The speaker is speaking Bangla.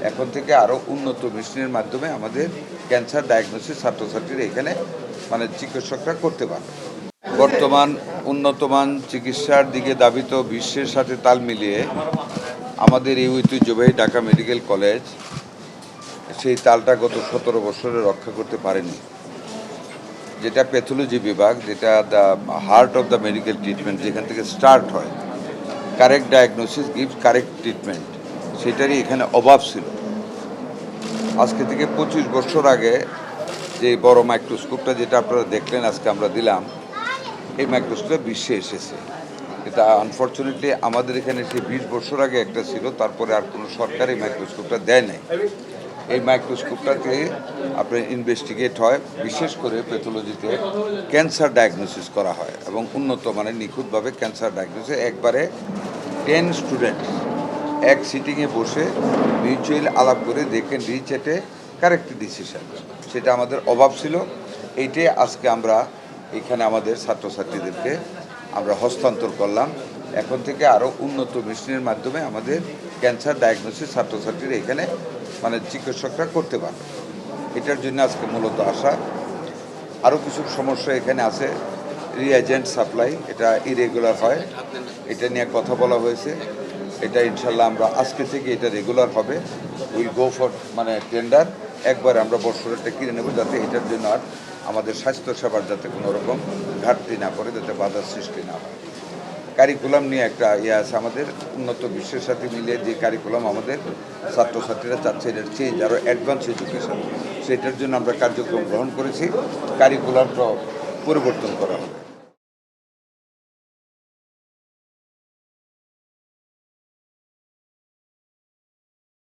এখন থেকে আরও উন্নত মেশিনের মাধ্যমে আমাদের ক্যান্সার ডায়াগনোসিস ছাত্রছাত্রীরা এখানে চিকিৎসকরা করতে পারবে। বর্তমান উন্নতমান চিকিৎসার দিকে দাবিত বিশ্বের সাথে তাল মিলিয়ে আমাদের এই ঐতিহ্যবাহী ঢাকা মেডিকেল কলেজ সেই তালটা গত 17 বছরে রক্ষা করতে পারেনি। যেটা প্যাথোলজি বিভাগ, যেটা the heart of the medical treatment, যেখান থেকে স্টার্ট হয়, correct diagnosis gives correct treatment, সেটারই এখানে অভাব ছিল। আজকে থেকে 25 বছর আগে যে বড় মাইক্রোস্কোপটা যেটা আপনারা দেখলেন আজকে আমরা দিলাম, এই মাইক্রোস্কোপটা বিশ্বে এসেছে। এটা আনফর্চুনেটলি আমাদের এখানে সে 20 বছর আগে একটা ছিল, তারপরে আর কোনো সরকার এই মাইক্রোস্কোপটা দেয় নাই। এই মাইক্রোস্কোপটাতে আপনার ইনভেস্টিগেট হয়, বিশেষ করে প্যাথোলজিতে ক্যান্সার ডায়াগনোসিস করা হয় এবং উন্নত মানের নিখুঁতভাবে ক্যান্সার ডায়াগনোসিস একবারে 10 স্টুডেন্ট এক সিটিংয়ে বসে মিউচুয়াল আলাপ করে দেখেন রিচ এটে কারেক্ট ডিসিশন। সেটা আমাদের অভাব ছিল। এইটাই আজকে আমরা এখানে আমাদের ছাত্রছাত্রীদেরকে আমরা হস্তান্তর করলাম। এখন থেকে আরও উন্নত মেশিনের মাধ্যমে আমাদের ক্যান্সার ডায়াগনোসিস ছাত্রছাত্রীরা এখানে চিকিৎসকরা করতে পারবে। এটার জন্য আজকে মূলত আসা। আরও কিছু সমস্যা এখানে আছে, রিএজেন্ট সাপ্লাই এটা ইরেগুলার হয়, এটা নিয়ে কথা বলা হয়েছে। এটা ইনশাল্লাহ আমরা আজকে থেকে এটা রেগুলার হবে। উইল গো ফর টেন্ডার, একবার আমরা বছরটা কিনে নেব, যাতে এটার জন্য আর আমাদের স্বাস্থ্যসেবার যাতে কোনো রকম ঘাটতি না পড়ে, যাতে বাধার সৃষ্টি না হয়। কারিকুলাম নিয়ে একটা আছে আমাদের, উন্নত বিশ্বের সাথে মিলিয়ে যে কারিকুলাম আমাদের ছাত্রছাত্রীরা চাচ্ছে এটার চেঞ্জ, আরও অ্যাডভান্স এডুকেশন, সেটার জন্য আমরা কার্যক্রম গ্রহণ করেছি। কারিকুলামটা পরিবর্তন করা হবে।